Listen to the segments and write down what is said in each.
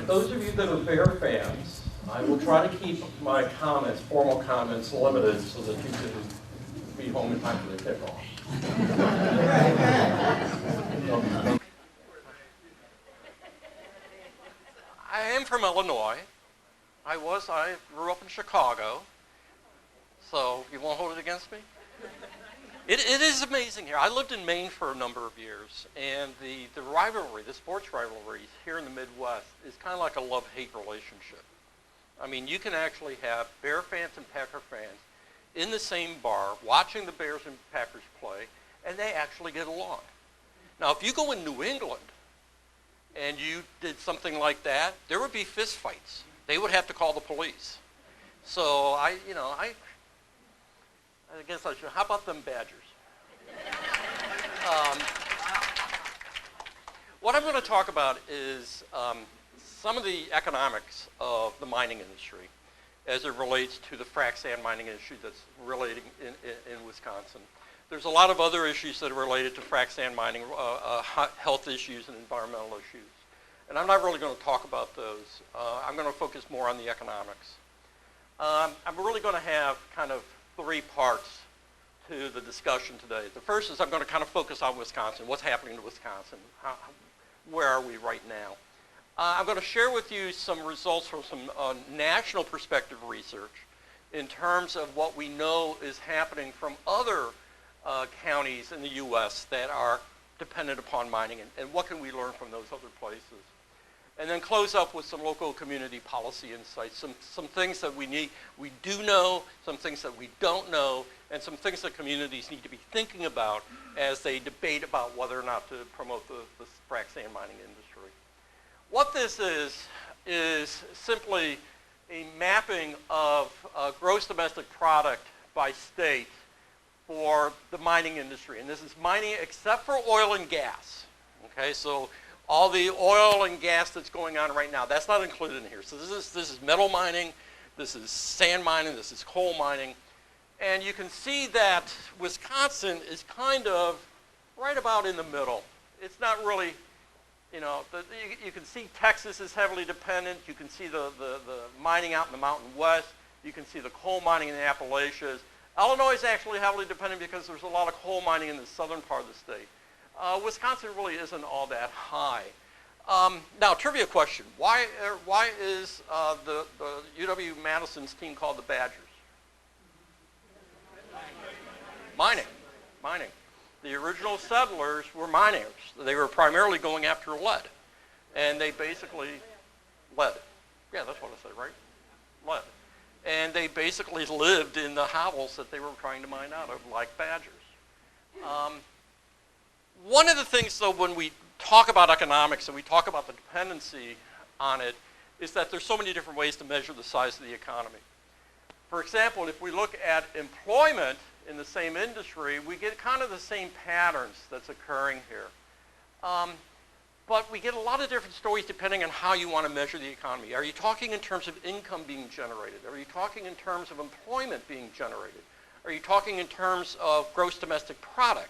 Those of you that are bear fans, I will try to keep my comments, formal comments, limited so that you can be home in time for the kickoff. I am from Illinois. I grew up in Chicago, so you won't hold it against me? It is amazing here. I lived in Maine for a number of years, and the rivalry, the sports rivalries here in the Midwest is kind of like a love-hate relationship. I mean, you can actually have Bear fans and Packer fans in the same bar watching the Bears and Packers play, and they actually get along. Now, if you go in New England and you did something like that, there would be fist fights. They would have to call the police. So I guess I should. How about them Badgers? What I'm going to talk about is some of the economics of the mining industry as it relates to the frac sand mining industry that's relating in Wisconsin. There's a lot of other issues that are related to frac sand mining, health issues and environmental issues. And I'm not really going to talk about those. I'm going to focus more on the economics. I'm really going to have kind of three parts to the discussion today. The first is I'm going to kind of focus on Wisconsin, what's happening to Wisconsin, where are we right now. I'm going to share with you some results from some national perspective research in terms of what we know is happening from other counties in the U.S. that are dependent upon mining, and what can we learn from those other places. And then close up with some local community policy insights, some things that we do know, some things that we don't know, and some things that communities need to be thinking about as they debate about whether or not to promote the frac sand mining industry. What this is simply a mapping of gross domestic product by state for the mining industry. And this is mining except for oil and gas. Okay, so all the oil and gas that's going on right now, that's not included in here. So this is metal mining, this is sand mining, this is coal mining. And you can see that Wisconsin is kind of right about in the middle. It's not really, you can see Texas is heavily dependent. You can see the mining out in the Mountain West. You can see the coal mining in the Appalachians. Illinois is actually heavily dependent because there's a lot of coal mining in the southern part of the state. Wisconsin really isn't all that high. Now, trivia question. Why is the UW-Madison's team called the Badgers? Mining. The original settlers were miners. They were primarily going after lead. And they basically, lead. Yeah, that's what I said, right? Lead. And they basically lived in the hovels that they were trying to mine out of, like badgers. One of the things, though, when we talk about economics and we talk about the dependency on it, is that there's so many different ways to measure the size of the economy. For example, if we look at employment in the same industry, we get kind of the same patterns that's occurring here. But we get a lot of different stories depending on how you want to measure the economy. Are you talking in terms of income being generated? Are you talking in terms of employment being generated? Are you talking in terms of gross domestic product?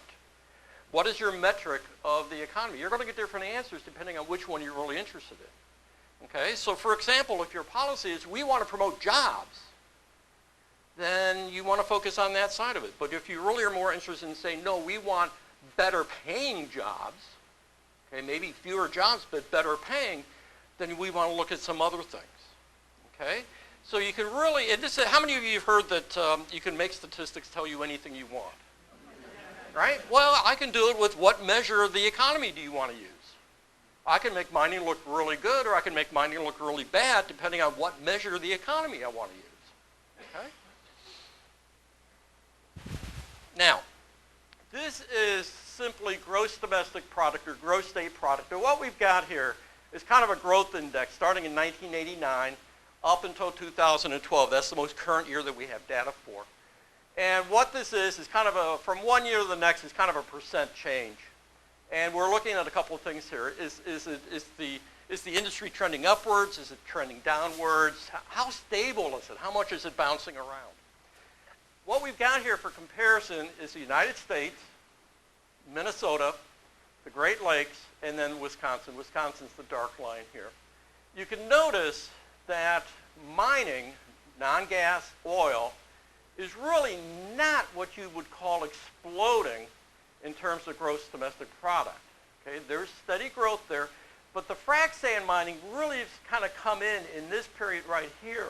What is your metric of the economy? You're going to get different answers depending on which one you're really interested in. Okay, so for example, if your policy is we want to promote jobs, then you want to focus on that side of it. But if you really are more interested in saying, no, we want better paying jobs, okay, maybe fewer jobs but better paying, then we want to look at some other things. Okay, so you can really, and this, how many of you have heard that you can make statistics tell you anything you want? Right? Well, I can do it with what measure of the economy do you want to use? I can make mining look really good, or I can make mining look really bad, depending on what measure of the economy I want to use. Okay? Now, this is simply gross domestic product or gross state product. And what we've got here is kind of a growth index starting in 1989 up until 2012. That's the most current year that we have data for. And what this is kind of a, from one year to the next, is kind of a percent change. And we're looking at a couple of things here. Is the industry trending upwards? Is it trending downwards? How stable is it? How much is it bouncing around? What we've got here for comparison is the United States, Minnesota, the Great Lakes, and then Wisconsin. Wisconsin's the dark line here. You can notice that mining, non-gas oil, is really not what you would call exploding in terms of gross domestic product. Okay, there's steady growth there, but the frac sand mining really has kind of come in this period right here.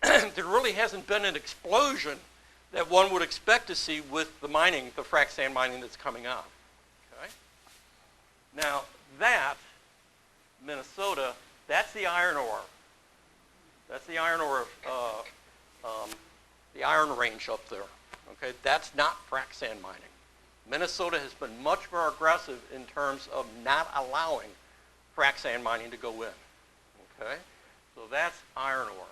There really hasn't been an explosion that one would expect to see with the mining, the frac sand mining that's coming on. Okay? Now that, Minnesota, that's the iron ore. That's the iron ore, the iron range up there. Okay, that's not frac sand mining. Minnesota has been much more aggressive in terms of not allowing frac sand mining to go in. Okay, so that's iron ore.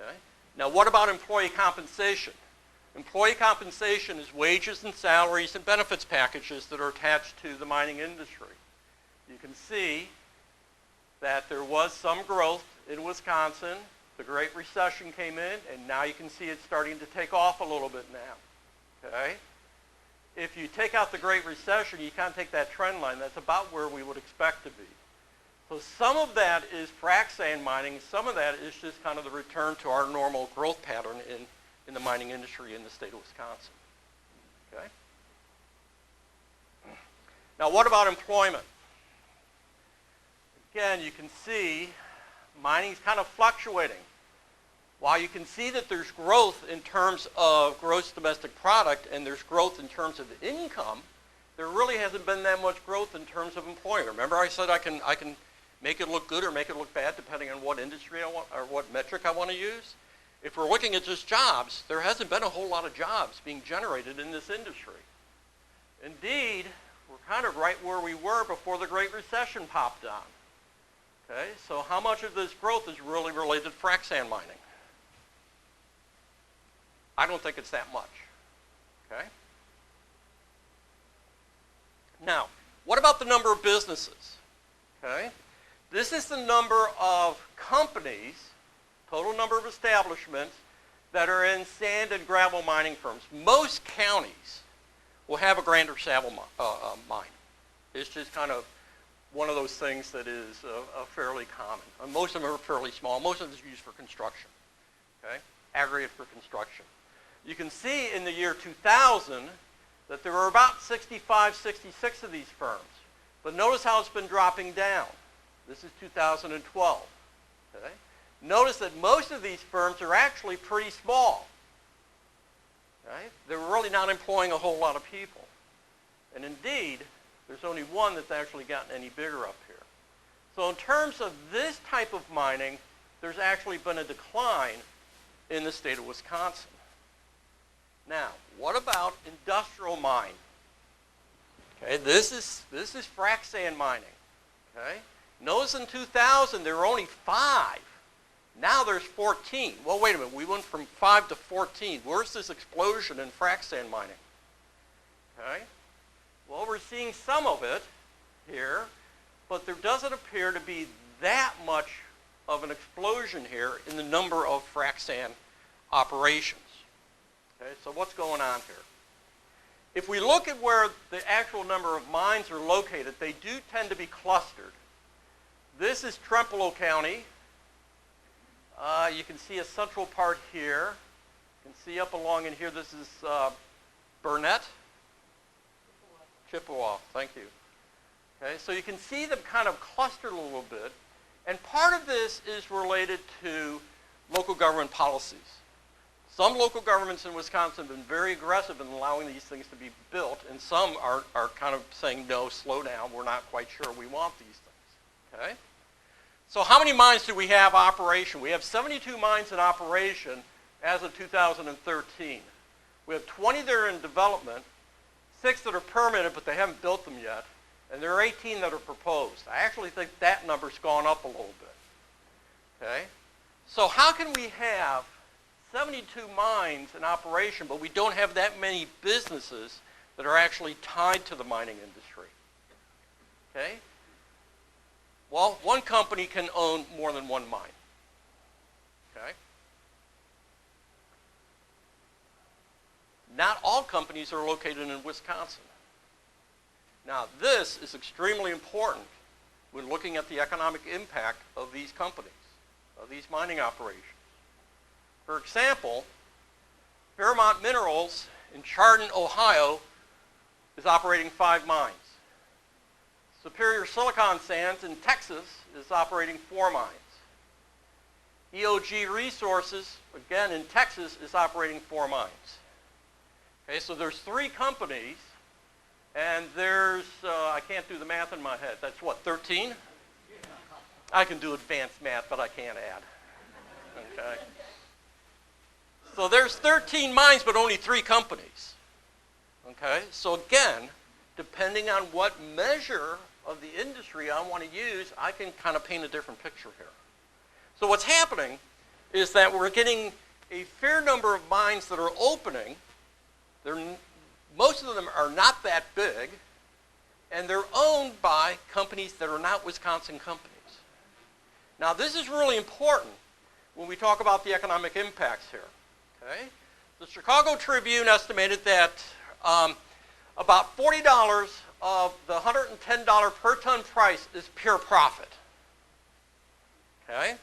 Okay, now what about employee compensation? Employee compensation is wages and salaries and benefits packages that are attached to the mining industry. You can see that there was some growth in Wisconsin. The Great Recession came in, and now you can see it's starting to take off a little bit now. Okay? If you take out the Great Recession, you kind of take that trend line, that's about where we would expect to be. So some of that is frac sand mining. Some of that is just kind of the return to our normal growth pattern in the mining industry in the state of Wisconsin. Okay? Now what about employment? Again, you can see mining's kind of fluctuating. While you can see that there's growth in terms of gross domestic product and there's growth in terms of income, there really hasn't been that much growth in terms of employment. Remember I said I can make it look good or make it look bad depending on what industry I want or what metric I want to use. If we're looking at just jobs, there hasn't been a whole lot of jobs being generated in this industry. Indeed, we're kind of right where we were before the Great Recession popped on. Okay, so how much of this growth is really related to frac sand mining? I don't think it's that much. Okay? Now, what about the number of businesses? Okay? This is the number of companies, total number of establishments, that are in sand and gravel mining firms. Most counties will have a grander gravel mine. It's just kind of one of those things that is fairly common. And most of them are fairly small. Most of them are used for construction. Okay? Aggregate for construction. You can see in the year 2000 that there were about 65, 66 of these firms. But notice how it's been dropping down. This is 2012. Okay? Notice that most of these firms are actually pretty small. Okay? They're really not employing a whole lot of people. And indeed, there's only one that's actually gotten any bigger up here. So in terms of this type of mining, there's actually been a decline in the state of Wisconsin. Now, what about industrial mining? Okay, this is frac sand mining. Okay, notice in 2000 there were only 5. Now there's 14. Well, wait a minute. We went from 5 to 14. Where's this explosion in frac sand mining? Okay. Well, we're seeing some of it here, but there doesn't appear to be that much of an explosion here in the number of frac sand operations. Okay, so what's going on here? If we look at where the actual number of mines are located, they do tend to be clustered. This is Trempealeau County. You can see a central part here. You can see up along in here, this is Burnett. Chippewa, thank you. Okay, so you can see them kind of clustered a little bit. And part of this is related to local government policies. Some local governments in Wisconsin have been very aggressive in allowing these things to be built, and some are kind of saying, no, slow down, we're not quite sure we want these things. Okay? So how many mines do we have operation? We have 72 mines in operation as of 2013. We have 20 that are in development, 6 that are permitted, but they haven't built them yet, and there are 18 that are proposed. I actually think that number's gone up a little bit. Okay? So how can we have 72 mines in operation, but we don't have that many businesses that are actually tied to the mining industry. Okay? Well, one company can own more than one mine. Okay? Not all companies are located in Wisconsin. Now, this is extremely important when looking at the economic impact of these companies, of these mining operations. For example, Fairmont Minerals in Chardon, Ohio, is operating 5 mines. Superior Silicon Sands in Texas is operating 4 mines. EOG Resources, again in Texas, is operating 4 mines. Okay, so there's 3 companies, and there's, I can't do the math in my head. That's what, 13? I can do advanced math, but I can't add. Okay. So there's 13 mines, but only 3 companies. Okay, so again, depending on what measure of the industry I want to use, I can kind of paint a different picture here. So what's happening is that we're getting a fair number of mines that are opening. Most of them are not that big, and they're owned by companies that are not Wisconsin companies. Now, this is really important when we talk about the economic impacts here. Okay? The Chicago Tribune estimated that about $40 of the $110 per ton price is pure profit. Okay?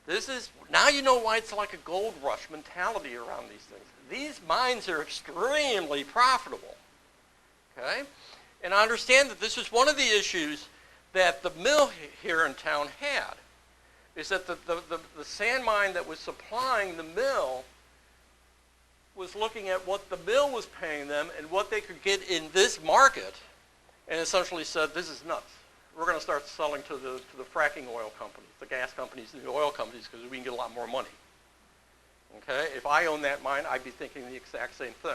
This is, now you know why it's like a gold rush mentality around these things. These mines are extremely profitable. Okay? And I understand that this is one of the issues that the mill here in town had, is that the sand mine that was supplying the mill was looking at what the mill was paying them and what they could get in this market, and essentially said, this is nuts. We're going to start selling to the fracking oil companies, the gas companies, the oil companies, because we can get a lot more money. Okay? If I own that mine, I'd be thinking the exact same thing.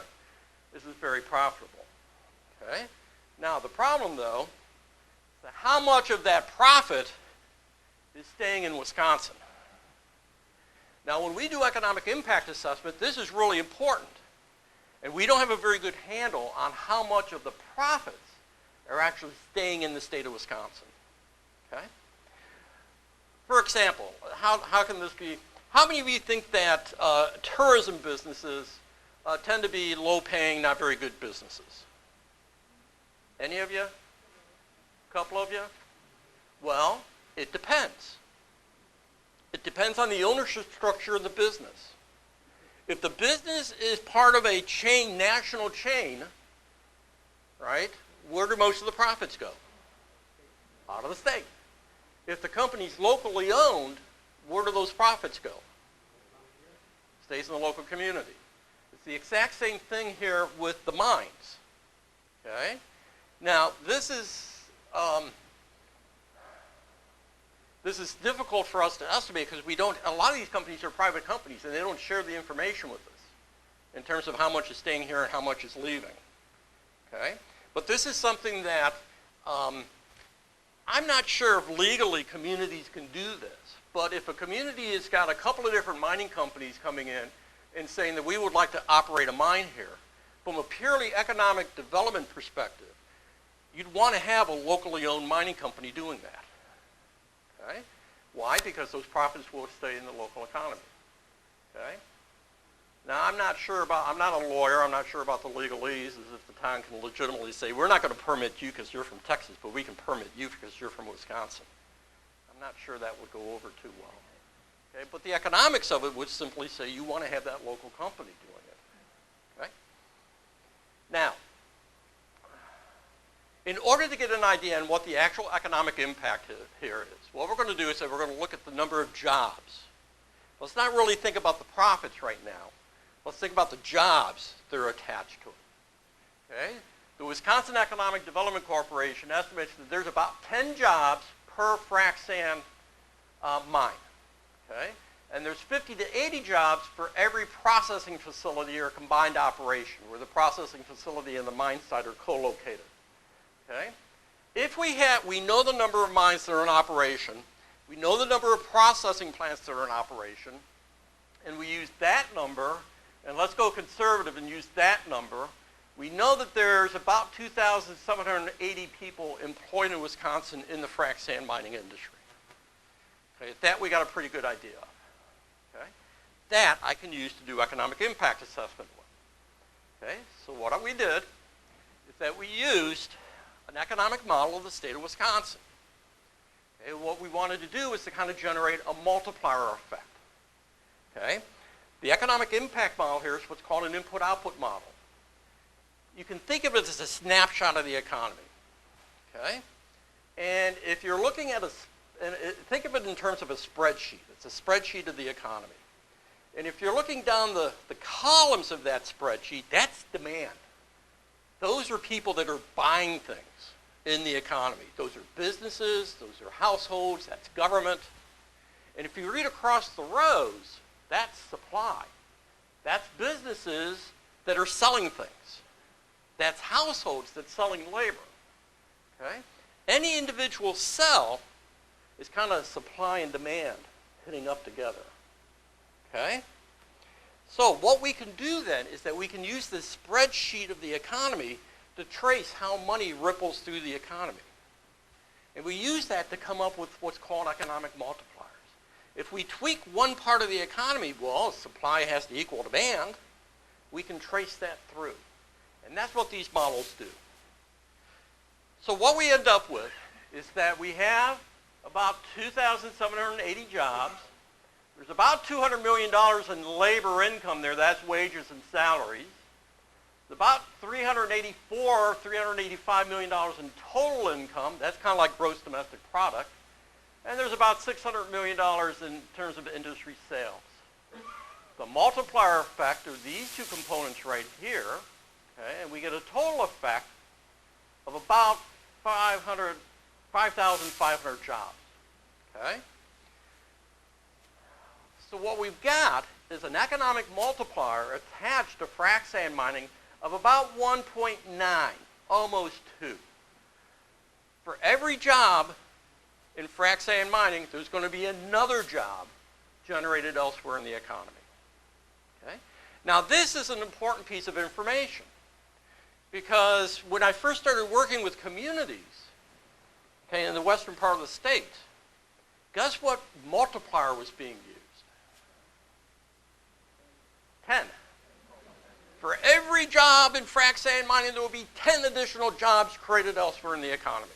This is very profitable. Okay? Now, the problem, though, is that how much of that profit is staying in Wisconsin? Now, when we do economic impact assessment, this is really important. And we don't have a very good handle on how much of the profits are actually staying in the state of Wisconsin. Okay? For example, how can this be? How many of you think that tourism businesses tend to be low-paying, not very good businesses? Any of you? A couple of you? Well, it depends. It depends on the ownership structure of the business. If the business is part of a chain, national chain, right, where do most of the profits go? Out of the state. If the company's locally owned, where do those profits go? Stays in the local community. It's the exact same thing here with the mines. Okay? Now, this is difficult for us to estimate because a lot of these companies are private companies and they don't share the information with us in terms of how much is staying here and how much is leaving. Okay? But this is something that I'm not sure if legally communities can do this, but if a community has got a couple of different mining companies coming in and saying that we would like to operate a mine here, from a purely economic development perspective, you'd want to have a locally owned mining company doing that. Okay? Why? Because those profits will stay in the local economy. Okay? Now, I'm not a lawyer, I'm not sure about the legalese, as if the town can legitimately say, we're not going to permit you because you're from Texas, but we can permit you because you're from Wisconsin. I'm not sure that would go over too well. Okay? But the economics of it would simply say you want to have that local company doing it. Okay? Now, in order to get an idea on what the actual economic impact here is, what we're going to do is that we're going to look at the number of jobs. Let's not really think about the profits right now. Let's think about the jobs that are attached to it. Okay? The Wisconsin Economic Development Corporation estimates that there's about 10 jobs per frac sand mine. Okay? And there's 50 to 80 jobs for every processing facility or combined operation, where the processing facility and the mine site are co-located. Okay? If we know the number of mines that are in operation, we know the number of processing plants that are in operation, and we use that number, and let's go conservative and use that number, we know that there's about 2,780 people employed in Wisconsin in the frac sand mining industry. Okay, that we got a pretty good idea of. Okay? That I can use to do economic impact assessment with. Okay? So what we did is that we used an economic model of the state of Wisconsin. Okay? What we wanted to do is to kind of generate a multiplier effect. Okay? The economic impact model here is what's called an input-output model. You can think of it as a snapshot of the economy. Okay? And if you're looking at think of it in terms of a spreadsheet. It's a spreadsheet of the economy. And if you're looking down the columns of that spreadsheet, that's demand. Those are people that are buying things in the economy. Those are businesses, those are households, that's government. And if you read across the rows, that's supply. That's businesses that are selling things. That's households that's selling labor. Okay? Any individual cell is kind of supply and demand hitting up together. Okay? So what we can do then is that we can use this spreadsheet of the economy to trace how money ripples through the economy. And we use that to come up with what's called economic multipliers. If we tweak one part of the economy, well, supply has to equal demand, we can trace that through. And that's what these models do. So what we end up with is that we have about 2,780 jobs. There's about $200 million in labor income there. That's wages and salaries. There's about $385 million in total income. That's kind of like gross domestic product. And there's about $600 million in terms of industry sales. The multiplier effect are these two components right here. Okay, and we get a total effect of about 5,500 jobs. Okay? So what we've got is an economic multiplier attached to frac sand mining of about 1.9, almost 2. For every job in frac sand mining, there's going to be another job generated elsewhere in the economy. Okay? Now this is an important piece of information, because when I first started working with communities, okay, in the western part of the state, guess what multiplier was being used? 10. For every job in frac sand mining, there will be 10 additional jobs created elsewhere in the economy.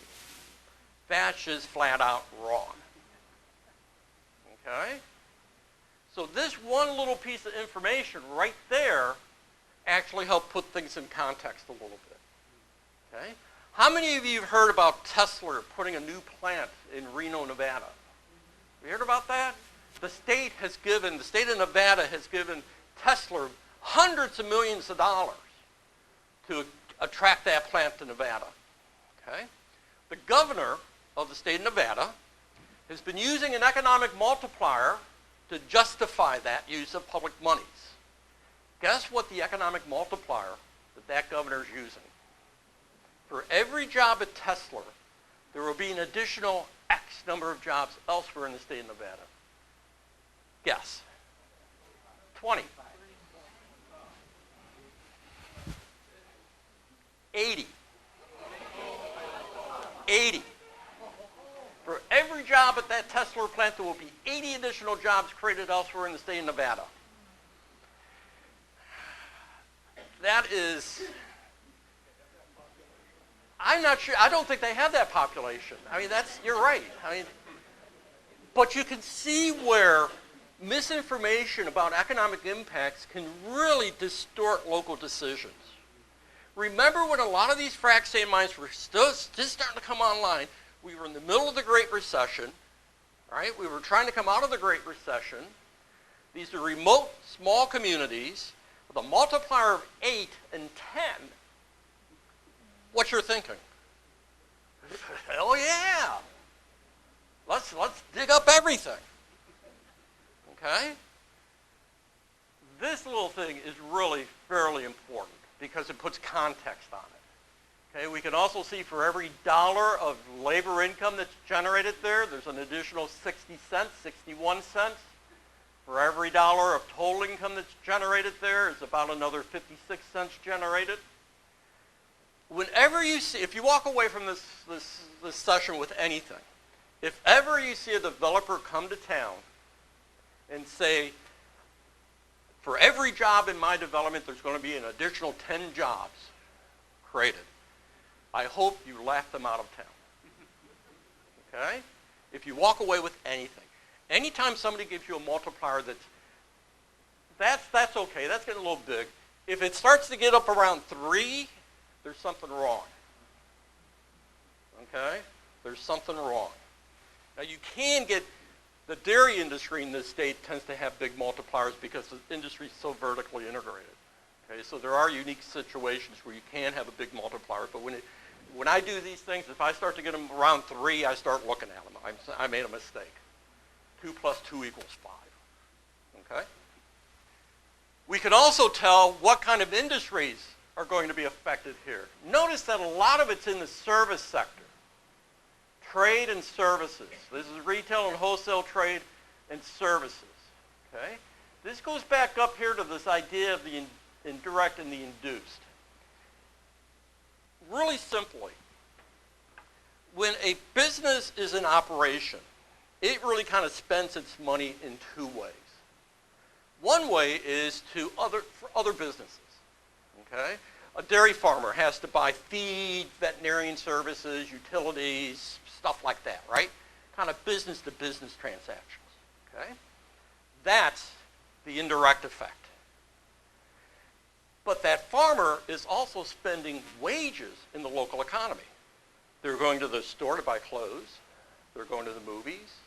That's just flat out wrong. Okay? So this one little piece of information right there actually helped put things in context a little bit. Okay? How many of you have heard about Tesla putting a new plant in Reno, Nevada? Have you heard about that? The state of Nevada has given Tesla hundreds of millions of dollars to attract that plant to Nevada. Okay? The governor of the state of Nevada has been using an economic multiplier to justify that use of public monies. Guess what the economic multiplier that governor is using? For every job at Tesla, there will be an additional X number of jobs elsewhere in the state of Nevada. Guess. 20. 80. 80. For every job at that Tesla plant, there will be 80 additional jobs created elsewhere in the state of Nevada. That is, I'm not sure, I don't think they have that population. I mean, you're right. I mean, but you can see where misinformation about economic impacts can really distort local decisions. Remember when a lot of these frac sand mines were just starting to come online, we were in the middle of the Great Recession, right? We were trying to come out of the Great Recession. These are remote, small communities with a multiplier of 8 and 10. What you're thinking? Hell yeah! Let's dig up everything. Okay? This little thing is really fairly important because it puts context on it. Okay, we can also see for every dollar of labor income that's generated there, there's an additional 60 cents, 61 cents For every dollar of total income that's generated there is about another 56 cents generated. Whenever you see, if you walk away from this session with anything, if ever you see a developer come to town and say, for every job in my development, there's going to be an additional 10 jobs created, I hope you laugh them out of town. Okay? If you walk away with anything. Anytime somebody gives you a multiplier that's okay, that's getting a little big. If it starts to get up around 3, there's something wrong. Okay? There's something wrong. Now you can get, the dairy industry in this state tends to have big multipliers because the industry is so vertically integrated. Okay? So there are unique situations where you can have a big multiplier, but when I do these things, if I start to get them around 3, I start looking at them. I made a mistake. 2 plus 2 equals 5. Okay? We can also tell what kind of industries are going to be affected here. Notice that a lot of it's in the service sector. Trade and services. This is retail and wholesale trade and services. Okay? This goes back up here to this idea of the indirect and the induced. Really simply, when a business is in operation, it really kind of spends its money in 2 ways. One way is for other businesses. Okay? A dairy farmer has to buy feed, veterinarian services, utilities, stuff like that, right? Kind of business-to-business transactions. Okay? That's the indirect effect. But that farmer is also spending wages in the local economy. They're going to the store to buy clothes. They're going to the movies.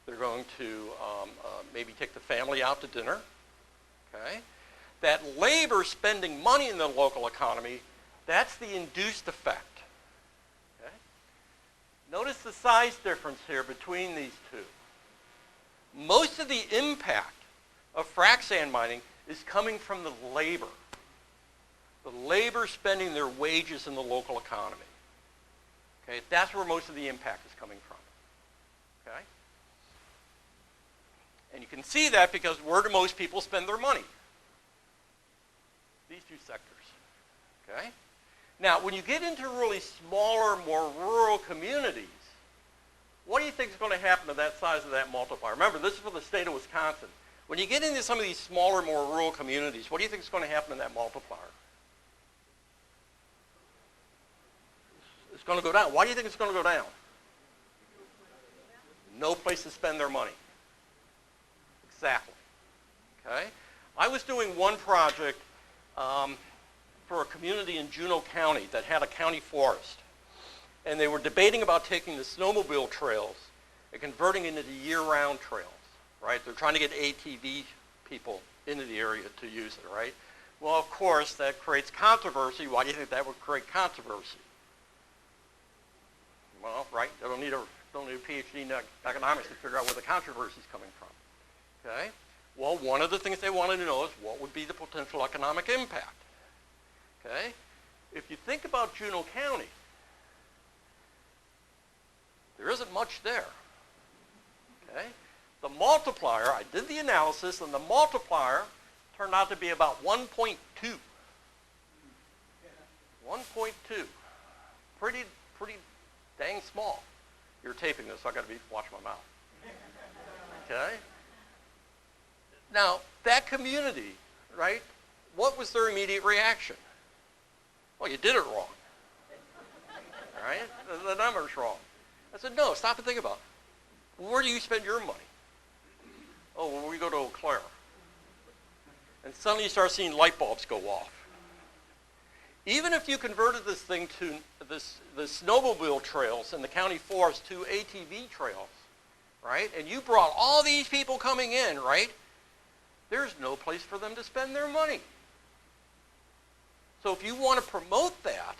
They're going to maybe take the family out to dinner. Okay? That labor spending money in the local economy, that's the induced effect. Okay? Notice the size difference here between these two. Most of the impact of frac sand mining is coming from the labor. The labor spending their wages in the local economy. Okay? That's where most of the impact is coming from. Okay? And you can see that because where do most people spend their money? These 2 sectors. Okay? Now, when you get into really smaller, more rural communities, what do you think is going to happen to that size of that multiplier? Remember, this is for the state of Wisconsin. When you get into some of these smaller, more rural communities, what do you think is going to happen to that multiplier? It's going to go down. Why do you think it's going to go down? No place to spend their money. Exactly. Okay? I was doing one project for a community in Juneau County that had a county forest. And they were debating about taking the snowmobile trails and converting into the year-round trails, right? They're trying to get ATV people into the area to use it, right? Well, of course, that creates controversy. Why do you think that would create controversy? Well, right, they don't need a PhD in economics to figure out where the controversy is coming from. Okay? Well, one of the things they wanted to know is what would be the potential economic impact. Okay? If you think about Juneau County, there isn't much there. Okay? The multiplier, I did the analysis, and the multiplier turned out to be about 1.2. 1.2. Pretty dang small. You're taping this, so I got to watch my mouth. Okay? Now, that community, right, what was their immediate reaction? Well, you did it wrong. Right? The number's wrong. I said, no, stop and think about it. Where do you spend your money? Oh, well, we go to Eau Claire. And suddenly you start seeing light bulbs go off. Even if you converted this thing to the snowmobile trails in the county forest to ATV trails, right, and you brought all these people coming in, right, there's no place for them to spend their money. So if you want to promote that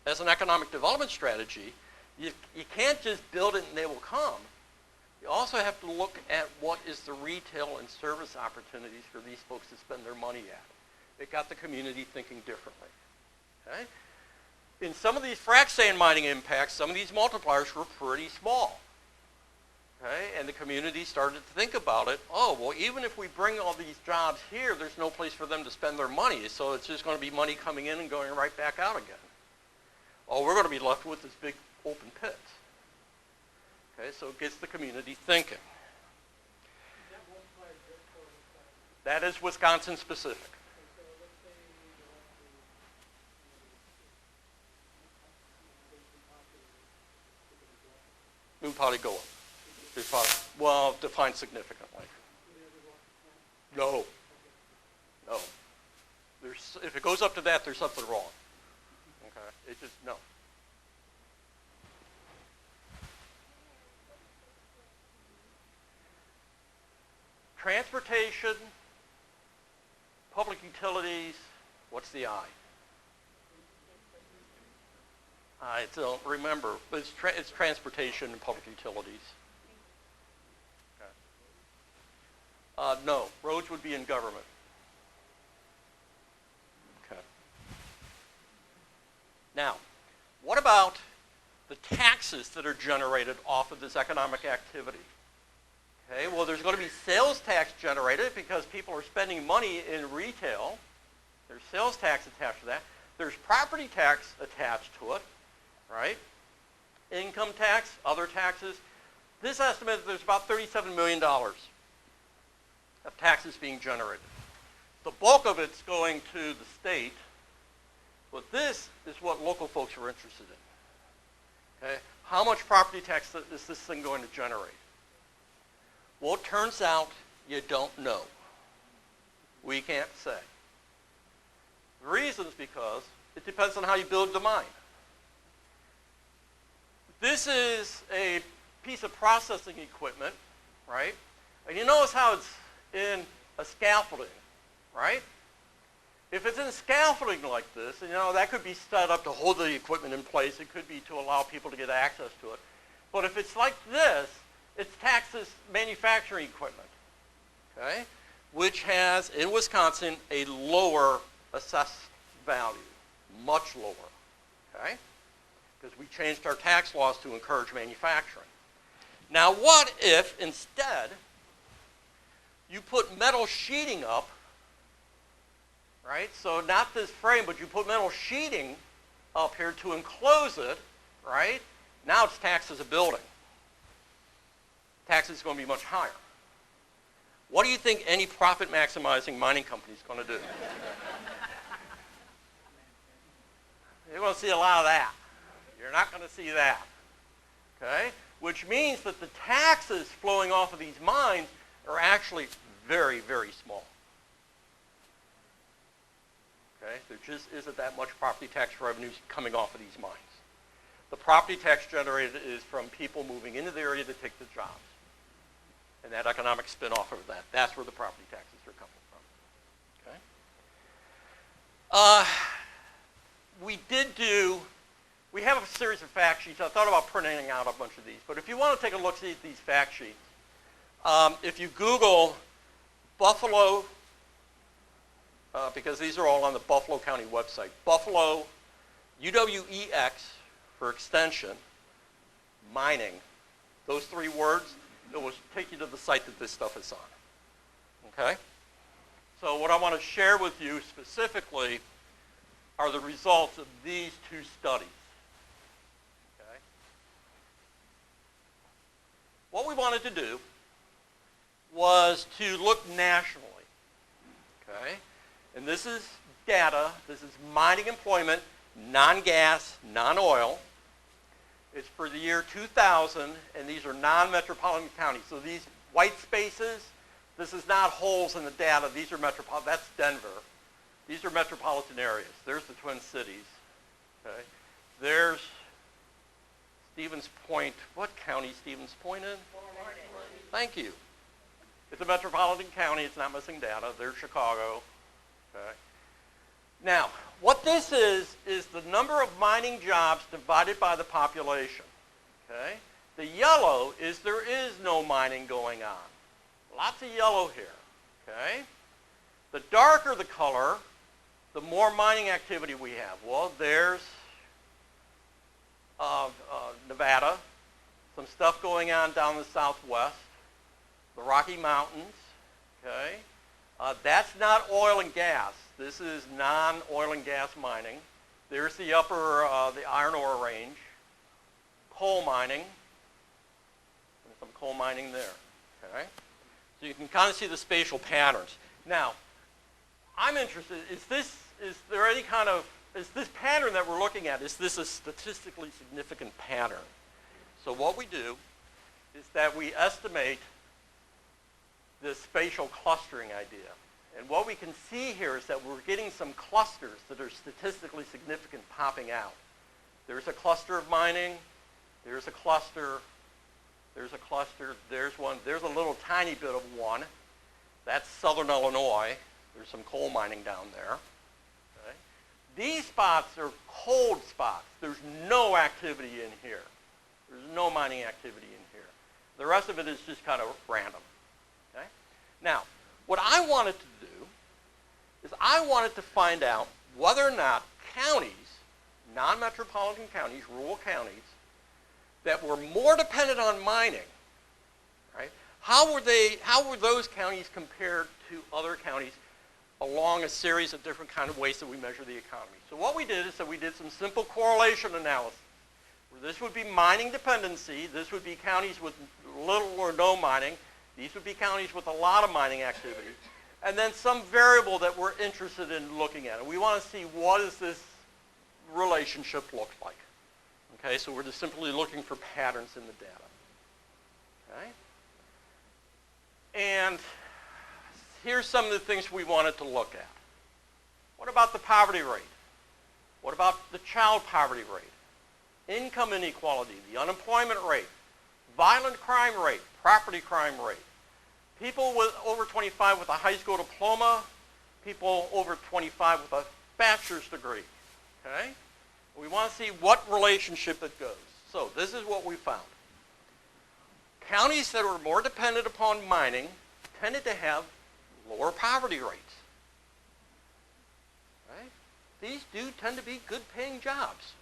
as an economic development strategy, you can't just build it and they will come. You also have to look at what is the retail and service opportunities for these folks to spend their money at. It got the community thinking differently. Okay? In some of these frac sand mining impacts, some of these multipliers were pretty small. Okay, and the community started to think about it. Oh, well, even if we bring all these jobs here, there's no place for them to spend their money, so it's just going to be money coming in and going right back out again. Oh, we're going to be left with this big open pit. Okay, so it gets the community thinking. That is Wisconsin specific. It would probably go up. Well, define significantly. No. No. If it goes up to that, there's something wrong. Okay? It just, no. Transportation, public utilities, what's the I? I don't remember, but it's transportation and public utilities. Okay. No, roads would be in government. Okay. Now, what about the taxes that are generated off of this economic activity? Okay, well, there's going to be sales tax generated because people are spending money in retail. There's sales tax attached to that. There's property tax attached to it, right? Income tax, other taxes. This estimate is there's about $37 million of taxes being generated. The bulk of it's going to the state, but this is what local folks are interested in. Okay? How much property tax is this thing going to generate? Well, it turns out you don't know. We can't say. The reason is because it depends on how you build the mine. This is a piece of processing equipment, right? And you notice how it's in a scaffolding, right? If it's in scaffolding like this, and that could be set up to hold the equipment in place. It could be to allow people to get access to it. But if it's like this, it's taxed as manufacturing equipment, okay? Which has, in Wisconsin, a lower assessed value, much lower, okay? Because we changed our tax laws to encourage manufacturing. Now, what if instead you put metal sheeting up, right? So not this frame, but you put metal sheeting up here to enclose it, right? Now it's taxed as a building. Tax is going to be much higher. What do you think any profit-maximizing mining company is going to do? You're going to see a lot of that. You're not going to see that, okay? Which means that the taxes flowing off of these mines are actually very, very small. Okay? There just isn't that much property tax revenues coming off of these mines. The property tax generated is from people moving into the area to take the jobs. And that economic spin-off of that, that's where the property taxes are coming from. Okay? We have a series of fact sheets. I thought about printing out a bunch of these. But if you want to take a look at these fact sheets, if you Google Buffalo, because these are all on the Buffalo County website, Buffalo, UWEX for extension, mining, those three words, it will take you to the site that this stuff is on. Okay? So what I want to share with you specifically are the results of these two studies. Okay? What we wanted to do was to look nationally. Okay? And this is data. This is mining employment, non-gas, non-oil. It's for the year 2000, and these are non-metropolitan counties. So these white spaces, this is not holes in the data. These are metropolitan. That's Denver. These are metropolitan areas. There's the Twin Cities. Okay. There's Stevens Point. What county is Stevens Point in? Thank you. It's a metropolitan county. It's not missing data. There's Chicago. Okay. Now, what this is the number of mining jobs divided by the population. Okay? The yellow is there is no mining going on. Lots of yellow here. Okay? The darker the color, the more mining activity we have. Well, there's Nevada, some stuff going on down the southwest, the Rocky Mountains, okay? That's not oil and gas. This is non-oil and gas mining. There's the upper, the iron ore range, coal mining, and some coal mining there, okay? So you can kind of see the spatial patterns. Now, I'm interested, is there any kind of, is this pattern that we're looking at, is this a statistically significant pattern? So what we do is that we estimate this spatial clustering idea. And what we can see here is that we're getting some clusters that are statistically significant popping out. There's a cluster of mining, there's a cluster, there's one, there's a little tiny bit of one. That's southern Illinois. There's some coal mining down there. Okay. These spots are cold spots. There's no activity in here. There's no mining activity in here. The rest of it is just kind of random. Okay? Now, what I wanted to do is I wanted to find out whether or not counties, non-metropolitan counties, rural counties, that were more dependent on mining, right? How were those counties compared to other counties along a series of different kind of ways that we measure the economy? So what we did is that we did some simple correlation analysis. Where this would be mining dependency. This would be counties with little or no mining. These would be counties with a lot of mining activity. And then some variable that we're interested in looking at. And we want to see what does this relationship look like. Okay, so we're just simply looking for patterns in the data. Okay? And here's some of the things we wanted to look at. What about the poverty rate? What about the child poverty rate? Income inequality, the unemployment rate, violent crime rate, property crime rate. People with over 25 with a high school diploma, people over 25 with a bachelor's degree. Okay? We want to see what relationship it goes. So this is what we found. Counties that were more dependent upon mining tended to have lower poverty rates. Right? These do tend to be good paying jobs.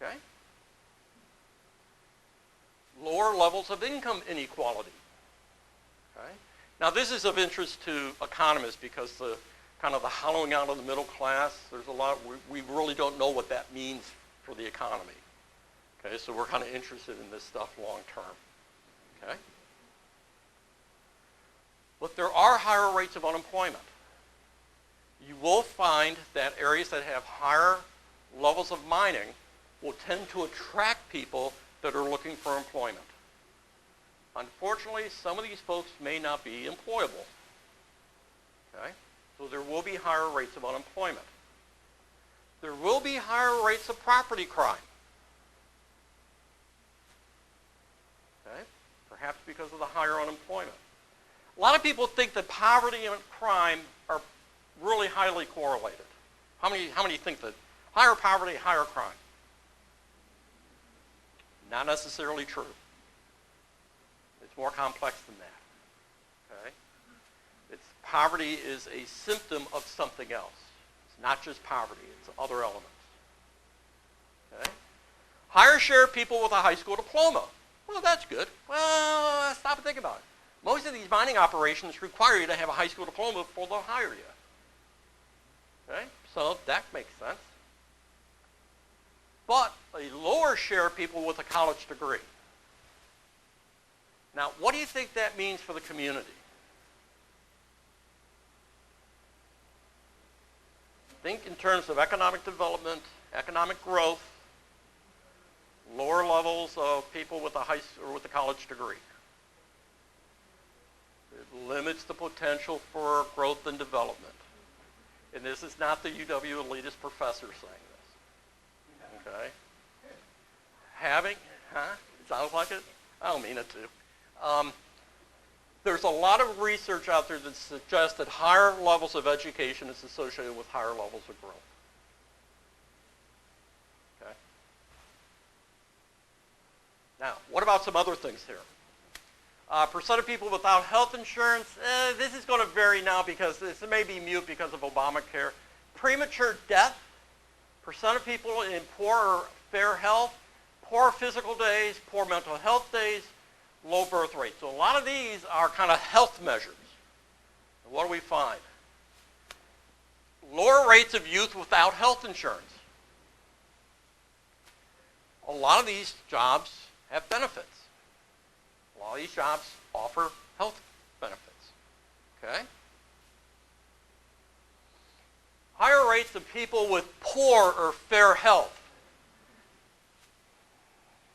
Okay? Lower levels of income inequality. Okay? Now this is of interest to economists because the kind of the hollowing out of the middle class, there's a lot, we really don't know what that means for the economy. Okay, so we're kind of interested in this stuff long term. Okay? But there are higher rates of unemployment. You will find that areas that have higher levels of mining will tend to attract people that are looking for employment. Unfortunately, some of these folks may not be employable. Okay? So there will be higher rates of unemployment. There will be higher rates of property crime. Okay? Perhaps because of the higher unemployment. A lot of people think that poverty and crime are really highly correlated. How many think that higher poverty, higher crime? Not necessarily true. It's more complex than that. Okay? Poverty is a symptom of something else. It's not just poverty, it's other elements. Okay? Higher share of people with a high school diploma. Well, that's good. Well, stop and think about it. Most of these mining operations require you to have a high school diploma before they'll hire you. Okay? So that makes sense. But a lower share of people with a college degree. Now, what do you think that means for the community? Think in terms of economic development, economic growth, lower levels of people with a college degree. It limits the potential for growth and development. And this is not the UW elitist professor saying this. Okay? Sounds like it? I don't mean it to. There's a lot of research out there that suggests that higher levels of education is associated with higher levels of growth. Okay? Now, what about some other things here? Percent of people without health insurance, this is going to vary now because this may be mute because of Obamacare. Premature death, percent of people in poor or fair health, poor physical days, poor mental health days, low birth rate. So a lot of these are kind of health measures. And what do we find? Lower rates of youth without health insurance. A lot of these jobs have benefits. A lot of these jobs offer health benefits. Okay? Higher rates of people with poor or fair health.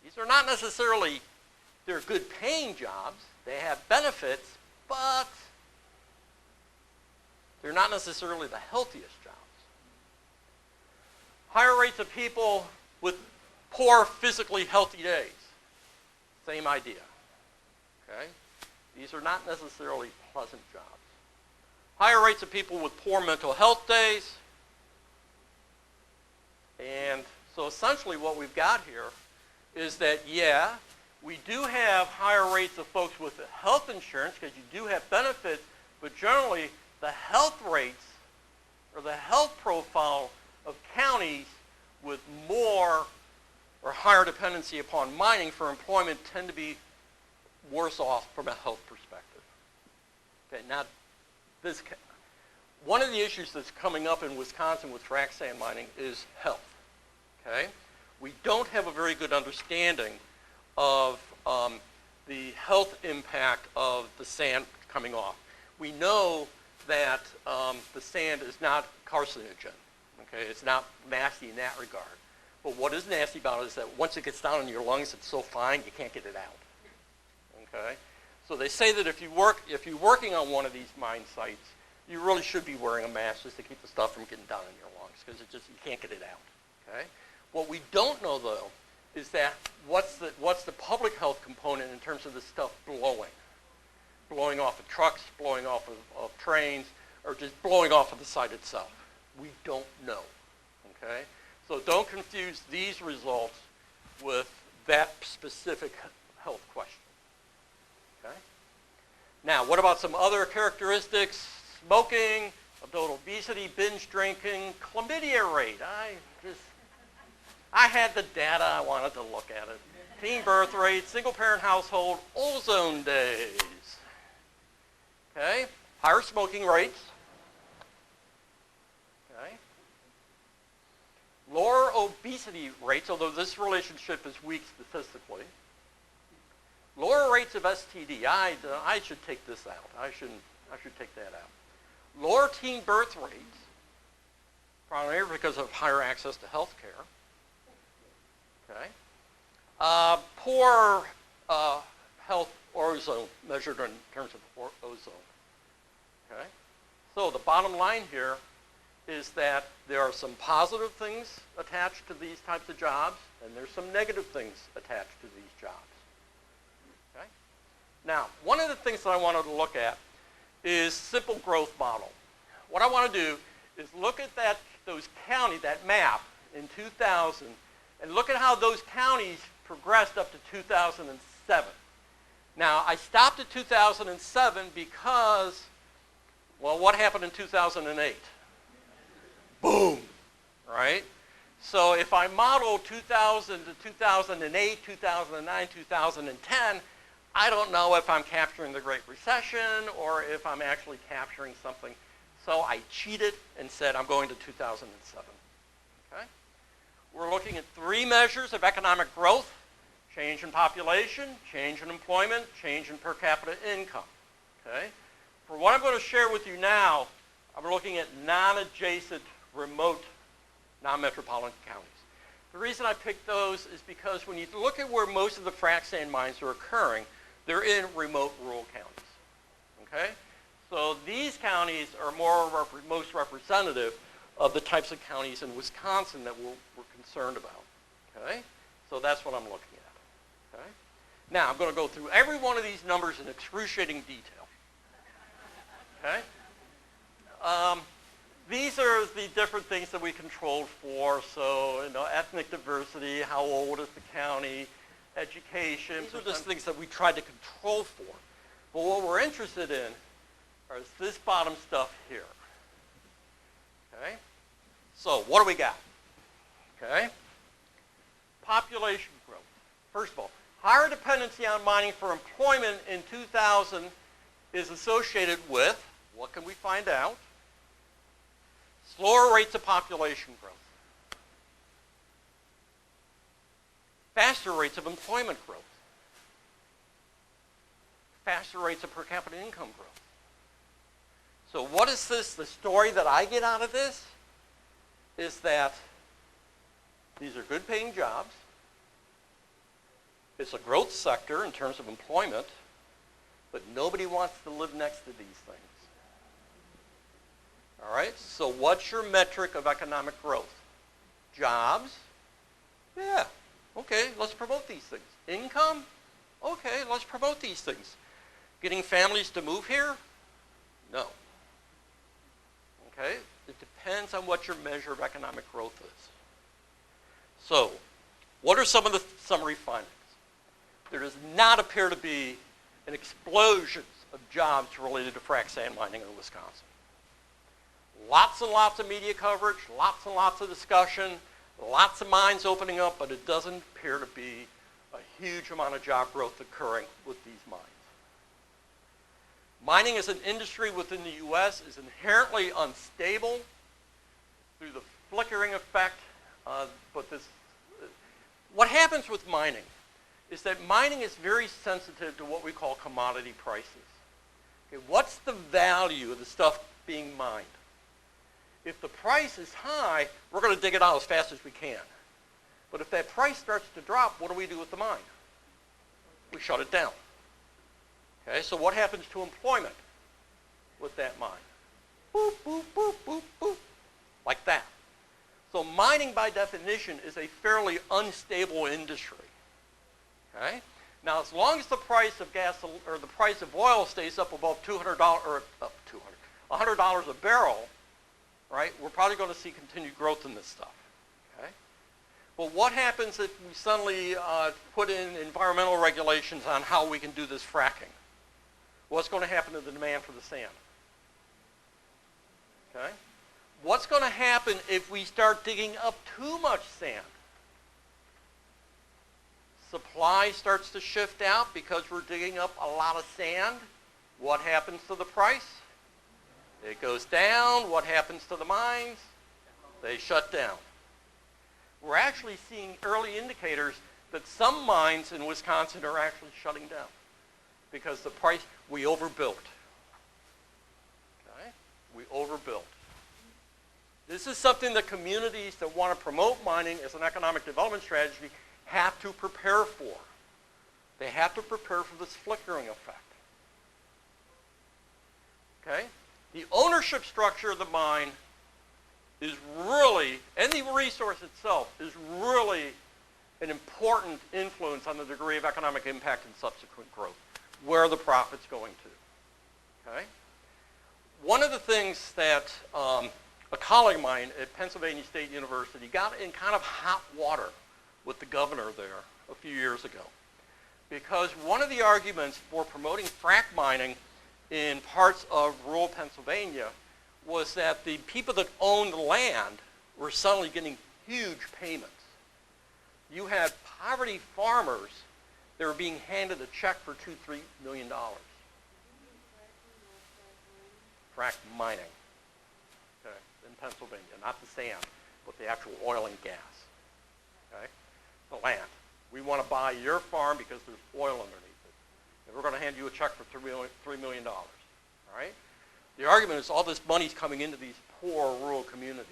These are not necessarily, they're good paying jobs. They have benefits, but they're not necessarily the healthiest jobs. Higher rates of people with poor physically healthy days. Same idea. Okay? These are not necessarily pleasant jobs. Higher rates of people with poor mental health days. And so essentially what we've got here is that, yeah, we do have higher rates of folks with health insurance because you do have benefits, but generally the health rates or the health profile of counties with more or higher dependency upon mining for employment tend to be worse off from a health perspective. Okay, now one of the issues that's coming up in Wisconsin with frac sand mining is health. Okay, we don't have a very good understanding of the health impact of the sand coming off. We know that the sand is not carcinogen. Okay, it's not nasty in that regard. But what is nasty about it is that once it gets down in your lungs, it's so fine you can't get it out. Okay, so they say that if you're working on one of these mine sites, you really should be wearing a mask just to keep the stuff from getting down in your lungs because you can't get it out. Okay, what we don't know though is that what's the public health component in terms of the stuff blowing off of trucks, blowing off of trains, or just blowing off of the site itself. We don't know. Okay, so don't confuse these results with that specific health question. Okay? Now, what about some other characteristics? Smoking, adult obesity, binge drinking, chlamydia rate. I had the data, I wanted to look at it. Teen birth rate, single parent household, ozone days. Okay? Higher smoking rates. Okay? Lower obesity rates, although this relationship is weak statistically. Lower rates of STD. I should take this out. I should take that out. Lower teen birth rates, primarily because of higher access to health care. Okay. Poor health ozone measured in terms of ozone. Okay. So the bottom line here is that there are some positive things attached to these types of jobs, and there's some negative things attached to these jobs. Okay? Now, one of the things that I wanted to look at is simple growth model. What I want to do is look at that map in 2000, and look at how those counties progressed up to 2007. Now, I stopped at 2007 because, well, what happened in 2008? Boom, right? So if I model 2000 to 2008, 2009, 2010, I don't know if I'm capturing the Great Recession or if I'm actually capturing something. So I cheated and said I'm going to 2007. Okay? We're looking at 3 measures of economic growth: change in population, change in employment, change in per capita income. Okay? For what I'm going to share with you now, I'm looking at non-adjacent, remote, non-metropolitan counties. The reason I picked those is because when you look at where most of the frac sand mines are occurring, they're in remote rural counties. Okay? So these counties are most representative of the types of counties in Wisconsin that we're concerned about. Okay? So that's what I'm looking at. Okay? Now, I'm going to go through every one of these numbers in excruciating detail. Okay? These are the different things that we controlled for. So, ethnic diversity, how old is the county, education. These are just things that we tried to control for. But what we're interested in is this bottom stuff here. Okay? So, what do we got? Okay? Population growth. First of all, higher dependency on mining for employment in 2000 is associated with, what can we find out? Slower rates of population growth. Faster rates of employment growth. Faster rates of per capita income growth. So what is this? The story that I get out of this is that these are good paying jobs. It's a growth sector in terms of employment, but nobody wants to live next to these things. All right, so what's your metric of economic growth? Jobs? Yeah, okay, let's promote these things. Income? Okay, let's promote these things. Getting families to move here? No. Okay, it depends on what your measure of economic growth is. So, what are some of the summary findings? There does not appear to be an explosion of jobs related to frac sand mining in Wisconsin. Lots and lots of media coverage, lots and lots of discussion, lots of mines opening up, but it doesn't appear to be a huge amount of job growth occurring with these mines. Mining as an industry within the U.S. is inherently unstable through the flickering effect. What happens with mining is that mining is very sensitive to what we call commodity prices. Okay, what's the value of the stuff being mined? If the price is high, we're going to dig it out as fast as we can. But if that price starts to drop, what do we do with the mine? We shut it down. Okay, so what happens to employment with that mine? Boop, boop, boop, boop, boop, like that. So mining, by definition, is a fairly unstable industry. Okay? Now, as long as the price of gas or the price of oil stays up above $100 a barrel, right? We're probably going to see continued growth in this stuff. Okay? But what happens if we suddenly put in environmental regulations on how we can do this fracking? What's going to happen to the demand for the sand? Okay? What's going to happen if we start digging up too much sand? Supply starts to shift out because we're digging up a lot of sand. What happens to the price? It goes down. What happens to the mines? They shut down. We're actually seeing early indicators that some mines in Wisconsin are actually shutting down because the price, we overbuilt. Okay? We overbuilt. This is something that communities that want to promote mining as an economic development strategy have to prepare for. They have to prepare for this flickering effect. Okay? The ownership structure of the mine is really, and the resource itself, is really an important influence on the degree of economic impact and subsequent growth. Where are the profits going to? Okay? One of the things that a colleague of mine at Pennsylvania State University got in kind of hot water with the governor there a few years ago. Because one of the arguments for promoting frac mining in parts of rural Pennsylvania was that the people that owned the land were suddenly getting huge payments. You had poverty farmers that were being handed a check for $2-3 million. Frac mining, okay, in Pennsylvania, not the sand, but the actual oil and gas. Okay, the land. We want to buy your farm because there's oil underneath it, and we're going to hand you a check for $3 million. All right. The argument is all this money's coming into these poor rural communities.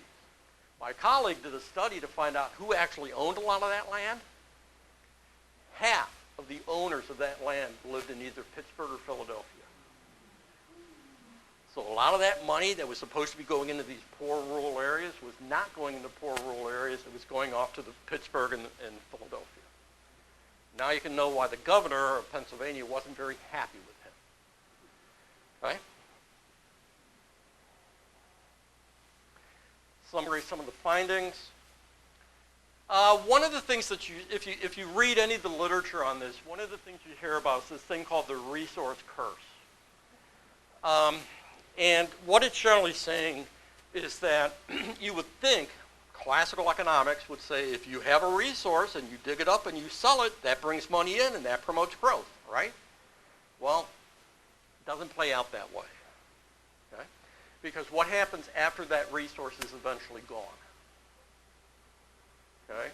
My colleague did a study to find out who actually owned a lot of that land. Half of the owners of that land lived in either Pittsburgh or Philadelphia. So a lot of that money that was supposed to be going into these poor rural areas was not going into poor rural areas. It was going off to the Pittsburgh and Philadelphia. Now you can know why the governor of Pennsylvania wasn't very happy with him. Okay? Summary some of the findings. One of the things that if you read any of the literature on this, one of the things you hear about is this thing called the resource curse. And what it's generally saying is that you would think classical economics would say if you have a resource and you dig it up and you sell it, that brings money in and that promotes growth, right? Well, it doesn't play out that way, okay? Because what happens after that resource is eventually gone? Okay?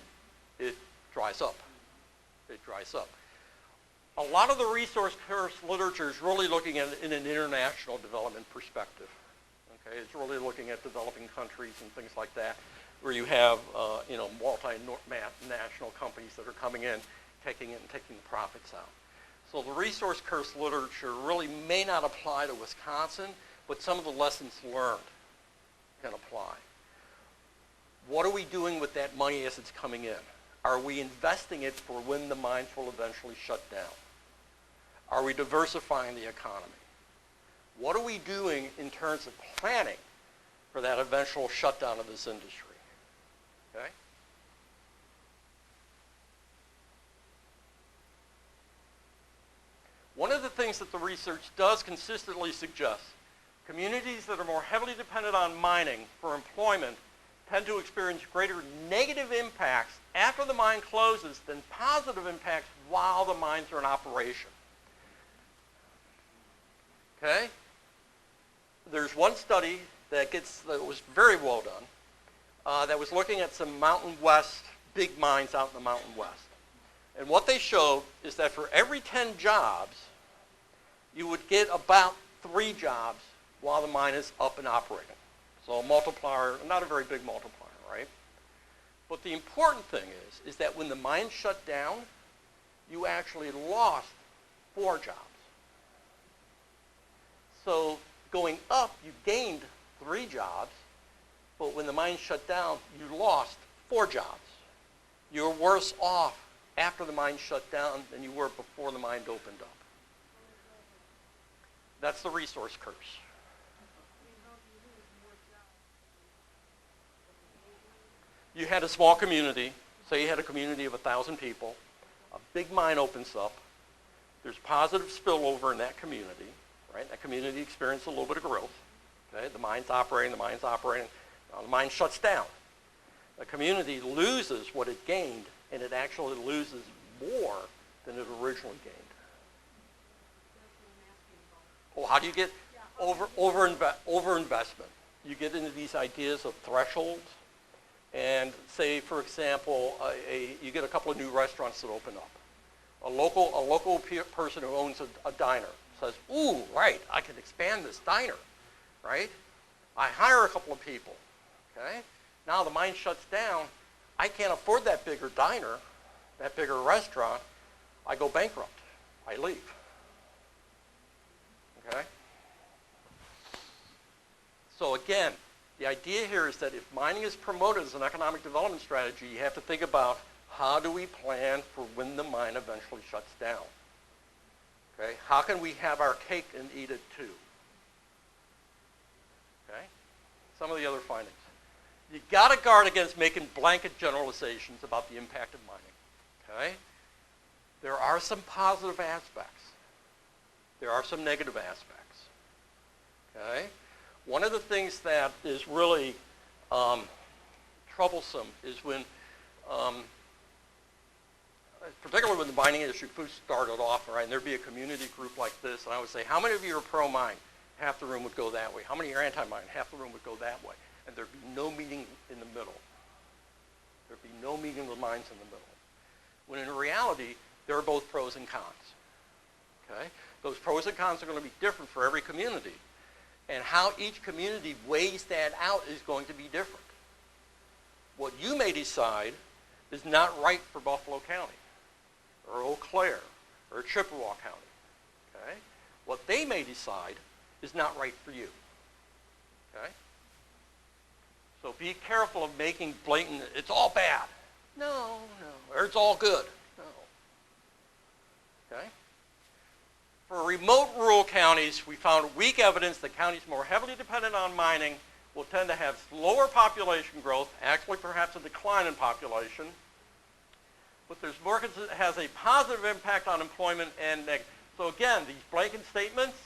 It dries up. It dries up. A lot of the resource curse literature is really looking at it in an international development perspective. Okay? It's really looking at developing countries and things like that, where you have multinational companies that are coming in, taking it and taking the profits out. So the resource curse literature really may not apply to Wisconsin, but some of the lessons learned can apply. What are we doing with that money as it's coming in? Are we investing it for when the mines will eventually shut down? Are we diversifying the economy? What are we doing in terms of planning for that eventual shutdown of this industry? Okay? One of the things that the research does consistently suggest, communities that are more heavily dependent on mining for employment tend to experience greater negative impacts after the mine closes than positive impacts while the mines are in operation. Okay? There's one study that was very well done that was looking at some Mountain West, big mines out in the Mountain West. And what they showed is that for every 10 jobs, you would get about 3 jobs while the mine is up and operating. So a multiplier, not a very big multiplier, right? But the important thing is that when the mine shut down, you actually lost 4 jobs. So going up, you gained 3 jobs, but when the mine shut down, you lost 4 jobs. You're worse off after the mine shut down than you were before the mine opened up. That's the resource curse. You had a small community, say you had a community of 1,000 people, a big mine opens up, there's positive spillover in that community, right? That community experienced a little bit of growth. Okay? The mine's operating, now the mine shuts down. The community loses what it gained, and it actually loses more than it originally gained. Well, how do you get over-investment? You get into these ideas of thresholds, and say, for example, you get a couple of new restaurants that open up. A local person who owns a diner says, ooh, right, I can expand this diner, right? I hire a couple of people, okay? Now the mine shuts down. I can't afford that bigger diner, that bigger restaurant. I go bankrupt. I leave, okay? So again, the idea here is that if mining is promoted as an economic development strategy, you have to think about how do we plan for when the mine eventually shuts down. Okay? How can we have our cake and eat it too? Okay? Some of the other findings. You got to guard against making blanket generalizations about the impact of mining. Okay? There are some positive aspects. There are some negative aspects. Okay? One of the things that is really troublesome is when, particularly when the mining industry first started off, right, and there'd be a community group like this, and I would say, how many of you are pro-mine? Half the room would go that way. How many are anti-mine? Half the room would go that way. And there'd be no meeting in the middle. There'd be no meeting of the minds in the middle. When in reality, there are both pros and cons. Okay? Those pros and cons are going to be different for every community. And how each community weighs that out is going to be different. What you may decide is not right for Buffalo County, or Eau Claire, or Chippewa County. Okay? What they may decide is not right for you. Okay? So be careful of making blatant, it's all bad. No, or it's all good. No. Okay? For remote rural counties, we found weak evidence that counties more heavily dependent on mining will tend to have slower population growth, actually perhaps a decline in population, but there's more has a positive impact on employment and negative. So again, these blanket statements,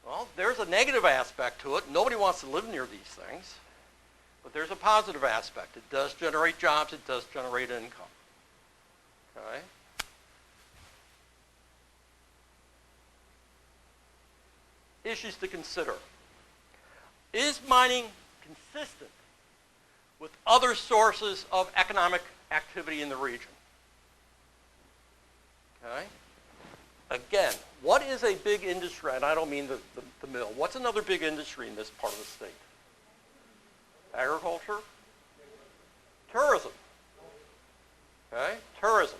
well, there's a negative aspect to it. Nobody wants to live near these things. But there's a positive aspect. It does generate jobs. It does generate income. Okay? Issues to consider. Is mining consistent with other sources of economic activity in the region? Okay? Again, what is a big industry? And I don't mean the mill. What's another big industry in this part of the state? Agriculture? Tourism. Okay? Tourism.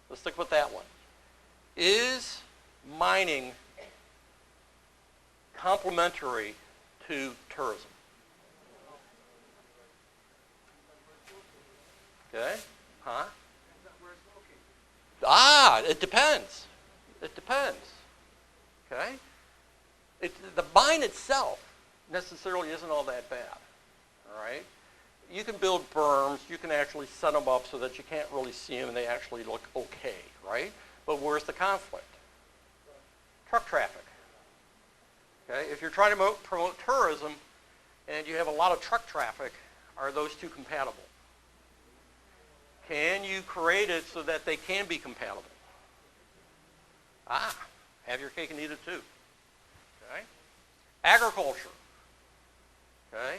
Let's stick with that one. Is mining complementary to tourism? Okay? Huh? It depends. It depends. Okay? The mine itself necessarily isn't all that bad. All right? You can build berms. You can actually set them up so that you can't really see them and they actually look okay, right? But where's the conflict? Truck traffic. Okay? If you're trying to promote tourism and you have a lot of truck traffic, are those two compatible? Can you create it so that they can be compatible? Have your cake and eat it too. Okay? Agriculture. Okay?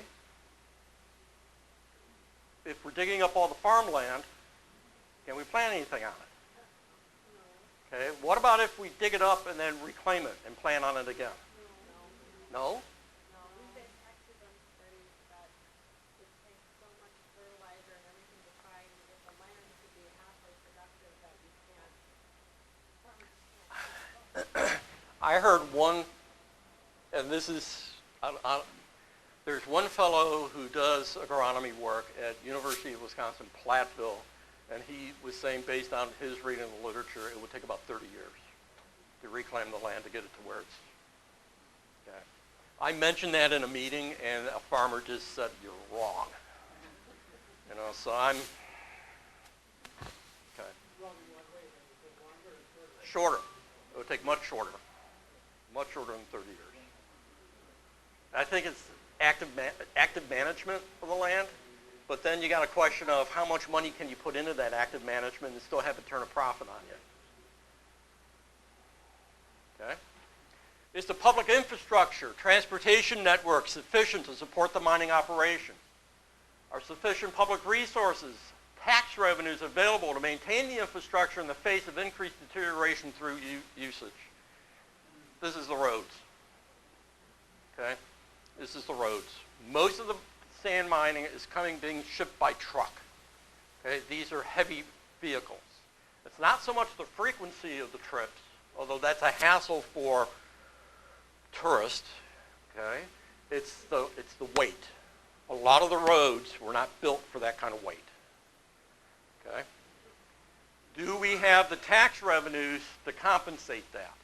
If we're digging up all the farmland, can we plant anything on it? Okay? What about if we dig it up and then reclaim it and plant on it again? No? I heard one, and this is, there's one fellow who does agronomy work at University of Wisconsin, Platteville, and he was saying based on his reading of the literature, it would take about 30 years to reclaim the land to get it to where it's, okay. I mentioned that in a meeting, and a farmer just said, you're wrong. You know, so I'm, okay. Shorter. It would take much shorter. Much shorter than 30 years. I think it's active management of the land, but then you got a question of how much money can you put into that active management and still have it turn a profit on you. Okay? Is the public infrastructure, transportation network sufficient to support the mining operation? Are sufficient public resources, tax revenues available to maintain the infrastructure in the face of increased deterioration through usage? This is the roads. Okay? This is the roads. Most of the sand mining is being shipped by truck. Okay? These are heavy vehicles. It's not so much the frequency of the trips, although that's a hassle for tourists. Okay? It's the weight. A lot of the roads were not built for that kind of weight. Okay? Do we have the tax revenues to compensate that?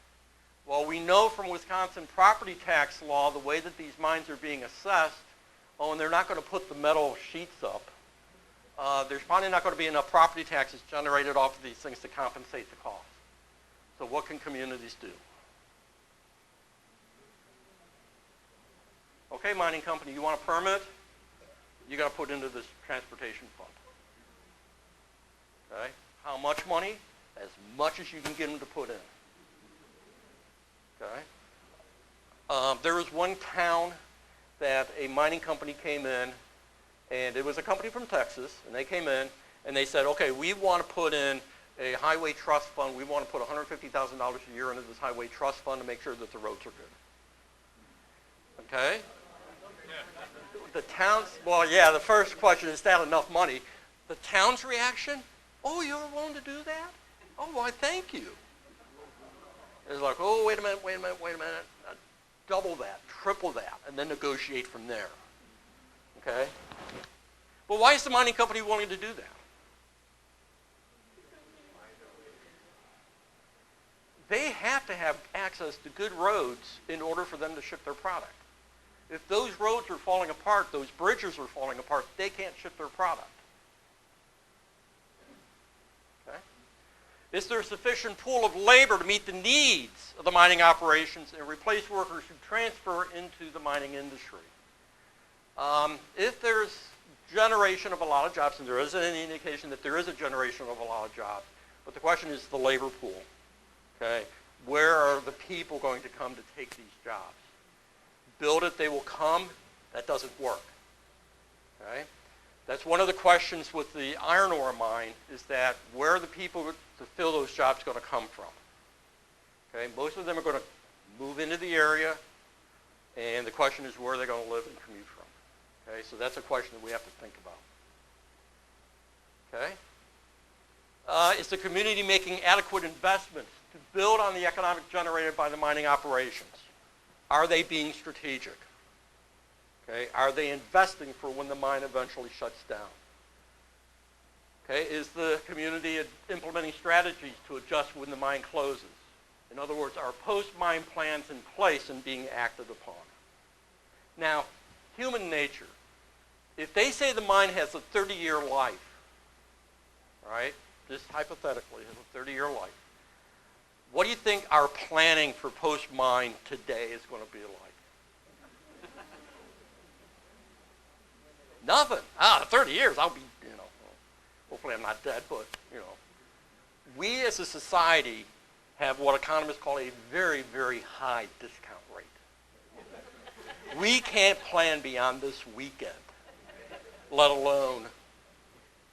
Well, we know from Wisconsin property tax law, the way that these mines are being assessed, and they're not going to put the metal sheets up, there's probably not going to be enough property taxes generated off of these things to compensate the cost. So what can communities do? Okay, mining company, you want a permit? You got to put into this transportation fund. Okay? How much money? As much as you can get them to put in. Okay. There was one town that a mining company came in, and it was a company from Texas, and they came in and they said, okay, we want to put in a highway trust fund. We want to put $150,000 a year into this highway trust fund to make sure that the roads are good. Okay? The town's, well, yeah, the first question is that enough money? The town's reaction, oh, you're willing to do that? Oh, why, thank you. It's like, oh, wait a minute. Double that, triple that, and then negotiate from there. Okay? But why is the mining company willing to do that? They have to have access to good roads in order for them to ship their product. If those roads are falling apart, those bridges are falling apart, they can't ship their product. Okay? Is there a sufficient pool of labor to meet the needs of the mining operations and replace workers who transfer into the mining industry? If there's generation of a lot of jobs, and there isn't any indication that there is a generation of a lot of jobs, but the question is the labor pool. Okay, where are the people going to come to take these jobs? Build it, they will come. That doesn't work. Okay, that's one of the questions with the iron ore mine, is that where are the people to fill those jobs going to come from? Okay, most of them are going to move into the area, and the question is where they're going to live and commute from. Okay, so that's a question that we have to think about. Okay, is the community making adequate investments to build on the economic generated by the mining operations? Are they being strategic? Okay, are they investing for when the mine eventually shuts down? Okay, is the community implementing strategies to adjust when the mine closes? In other words, are post-mine plans in place and being acted upon? Now, human nature. If they say the mine has a 30-year life, right, just hypothetically, has a 30-year life, what do you think our planning for post-mine today is going to be like? Nothing. 30 years, I'll be, hopefully I'm not dead, but, we as a society have what economists call a very, very high discount rate. We can't plan beyond this weekend, let alone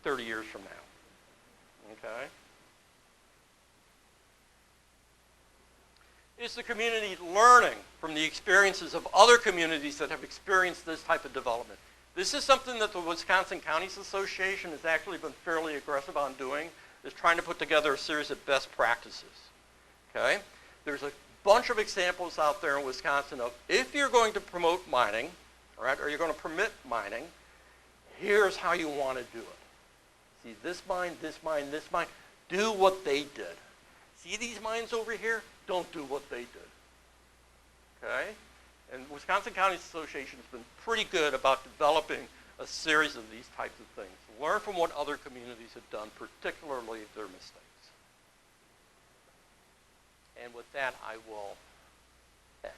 30 years from now. Okay? Is the community learning from the experiences of other communities that have experienced this type of development? This is something that the Wisconsin Counties Association has actually been fairly aggressive on doing, is trying to put together a series of best practices. Okay? There's a bunch of examples out there in Wisconsin of, if you're going to promote mining, all right, or you're going to permit mining, here's how you want to do it. See, this mine, this mine, this mine, do what they did. See these mines over here? Don't do what they did. Okay? And Wisconsin Counties Association has been pretty good about developing a series of these types of things. Learn from what other communities have done, particularly their mistakes. And with that, I will end.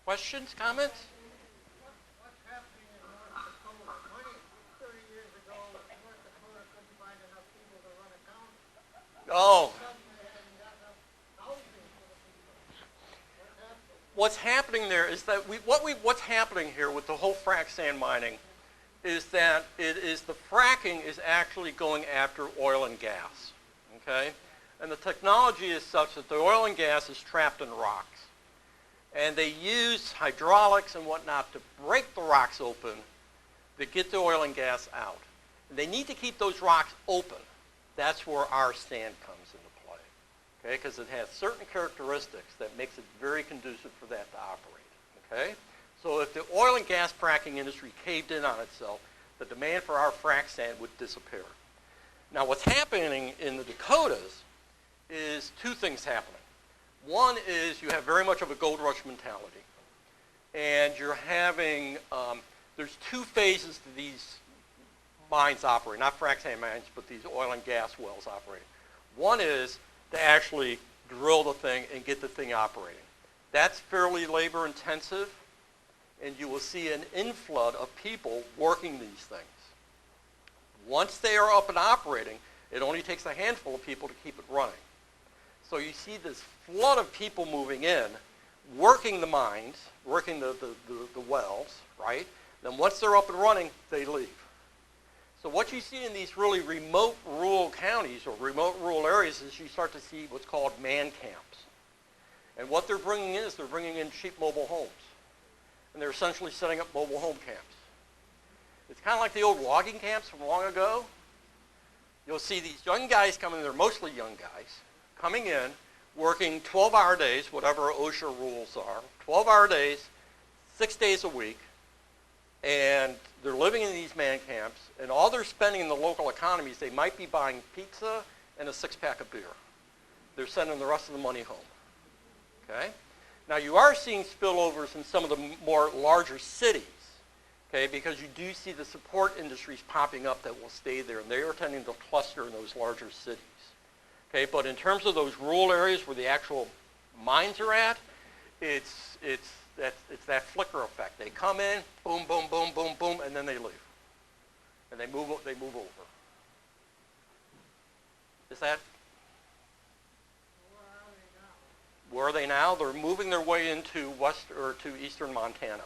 Questions, comments? What's happening in North Dakota? 30 years ago, North Dakota couldn't find enough people to run a county. Oh. Suddenly they haven't got enough housing for the people. What's happening there is that what's happening here with the whole frac sand mining is that the fracking is actually going after oil and gas. Okay? And the technology is such that the oil and gas is trapped in rocks. And they use hydraulics and whatnot to break the rocks open to get the oil and gas out. And they need to keep those rocks open. That's where our sand comes into play. Okay, because it has certain characteristics that makes it very conducive for that to operate. Okay? So if the oil and gas fracking industry caved in on itself, the demand for our frac sand would disappear. Now what's happening in the Dakotas is two things happening. One is you have very much of a gold rush mentality. And you're having, there's two phases to these mines operating, not frac sand mines, but these oil and gas wells operating. One is to actually drill the thing and get the thing operating. That's fairly labor intensive, and you will see an inflood of people working these things. Once they are up and operating, it only takes a handful of people to keep it running. So you see this flood of people moving in, working the mines, working the wells, right? Then once they're up and running, they leave. So what you see in these really remote rural counties or remote rural areas is you start to see what's called man camps. And what they're bringing in is they're bringing in cheap mobile homes. And they're essentially setting up mobile home camps. It's kind of like the old logging camps from long ago. You'll see these young guys coming, they're mostly young guys, coming in, working 12-hour days, whatever OSHA rules are, 12-hour days, 6 days a week, and they're living in these man camps, and all they're spending in the local economies, they might be buying pizza and a 6-pack of beer. They're sending the rest of the money home. Okay? Now you are seeing spillovers in some of the more larger cities, okay, because you do see the support industries popping up that will stay there, and they are tending to cluster in those larger cities. Okay, but in terms of those rural areas where the actual mines are at, it's that flicker effect. They come in, boom, boom, boom, boom, boom, and then they leave, and they move over. Is that? Where are they now? They're moving their way into west or to eastern Montana.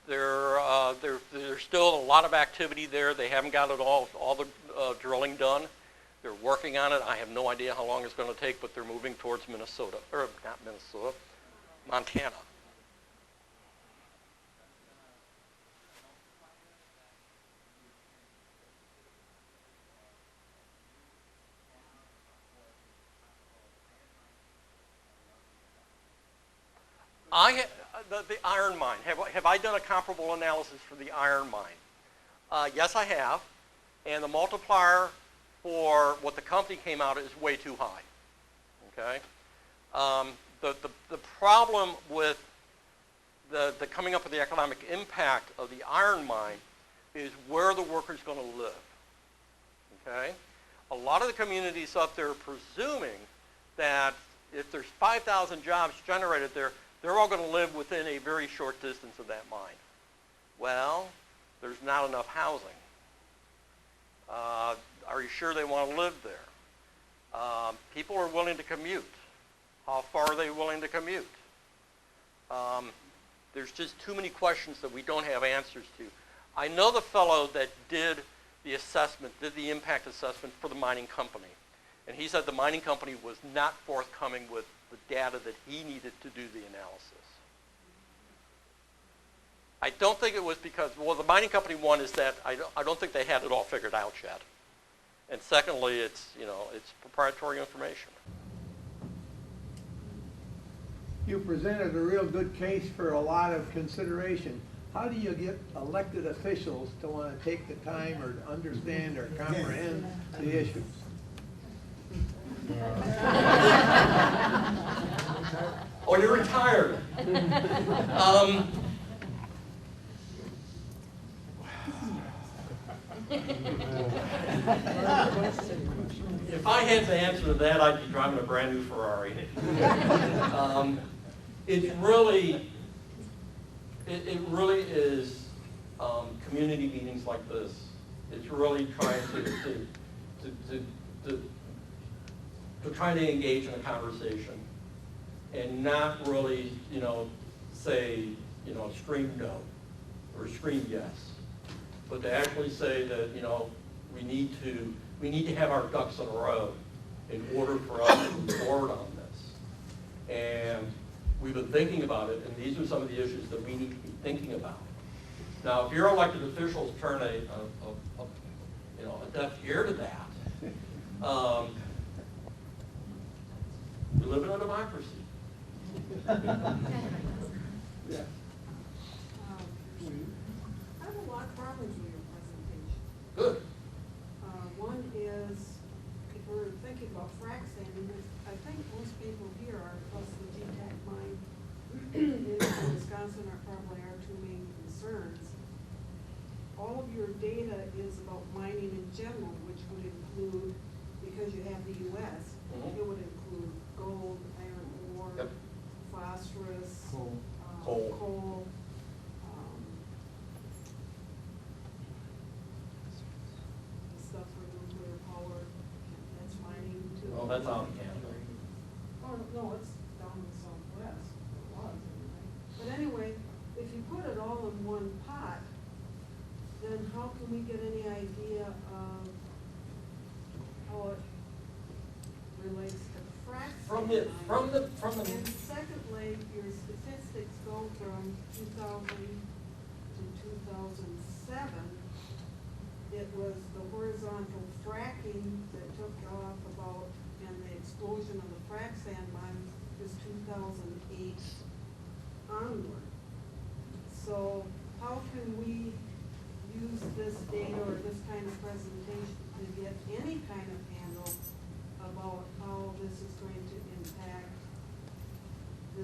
There's still a lot of activity there. They haven't got it all the drilling done. They're working on it. I have no idea how long it's going to take, but they're moving towards Minnesota, or not Minnesota, Montana. The iron mine. Have I done a comparable analysis for the iron mine? Yes, I have. And the multiplier for what the company came out is way too high. Okay. The problem with the coming up with the economic impact of the iron mine is where the worker's going to live. Okay. A lot of the communities up there are presuming that if there's 5,000 jobs generated there, they're all going to live within a very short distance of that mine. Well, there's not enough housing. Are you sure they want to live there? People are willing to commute. How far are they willing to commute? There's just too many questions that we don't have answers to. I know the fellow that did the assessment, did the impact assessment for the mining company. And he said the mining company was not forthcoming with the data that he needed to do the analysis. I don't think it was because, well, the mining company, one is that I don't think they had it all figured out yet. And secondly, it's proprietary information. You presented a real good case for a lot of consideration. How do you get elected officials to want to take the time or to understand or comprehend the issues? Oh, you're retired. If I had to answer to that, I'd be driving a brand new Ferrari. It really is community meetings like this. It's really trying to try to engage in a conversation and not really, say, scream no or scream yes, but to actually say that, we need to have our ducks in a row in order for us to move forward on this. And we've been thinking about it, and these are some of the issues that we need to be thinking about. Now, if your elected officials turn a deaf ear to that, we live in a democracy. Yeah. I have a lot of problems with your presentation. Good. One is, if we're thinking about frac sanding, I think most people here are, plus the GTAC mine in Wisconsin are probably our two main concerns. All of your data is about mining in general, which would include, because you have the U.S., it would include gold, iron ore, yep, phosphorus, coal. Stuff for nuclear power, that's mining too. Well, that's out in Canada. Oh, no, it's down in the southwest, it was anyway. But anyway, if you put it all in one pot, then how can we get any idea of how it relates to frac sand mining? And secondly, your statistics go from 2000 to 2007. It was the horizontal fracking that took off about, and the explosion of the frac sand mines is 2008 onward. So how can we use this data or this kind of presentation to get any kind of handle about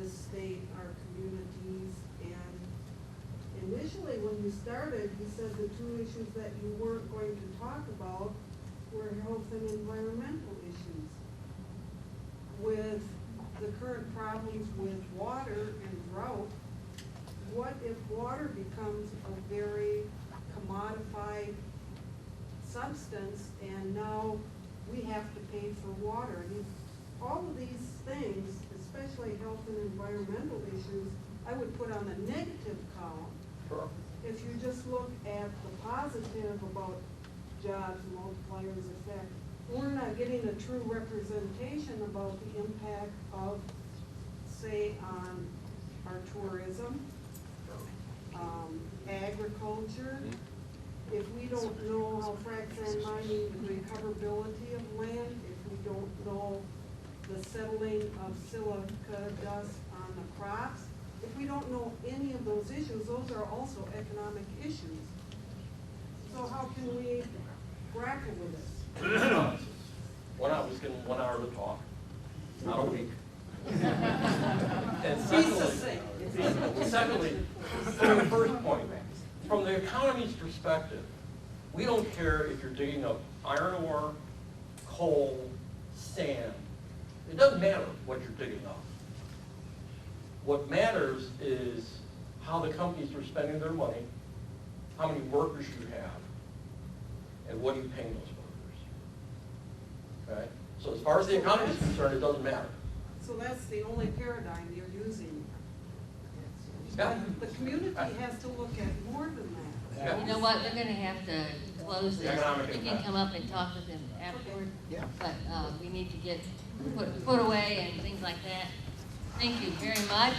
this state, our communities, and initially when you started, you said the two issues that you weren't going to talk about were health and environmental issues. With the current problems with water and drought, what if water becomes a very commodified substance and now we have to pay for water? I mean, all of these things, especially health and environmental issues, I would put on the negative column. Sure. If you just look at the positive about jobs, multipliers effect, we're not getting a true representation about the impact of, say, on our tourism, agriculture. If we don't know how frac sand mining, the recoverability of land, if we don't know the settling of silica dust on the crops, if we don't know any of those issues, those are also economic issues. So how can we grapple with it? When I was given 1 hour to talk, not a week. And secondly, from the first point, from the economy's perspective, we don't care if you're digging up iron ore, coal, sand. It doesn't matter what you're digging up. What matters is how the companies are spending their money, how many workers you have, and what are you paying those workers. Okay? So as far as the economy is concerned, it doesn't matter. So that's the only paradigm you're using. Yeah. The community has to look at more than that. Yeah. You know what, they're gonna have to close this. Economic You can impact. come up and talk with them afterward. Yeah. But, we need to get put away and things like that. Thank you very much.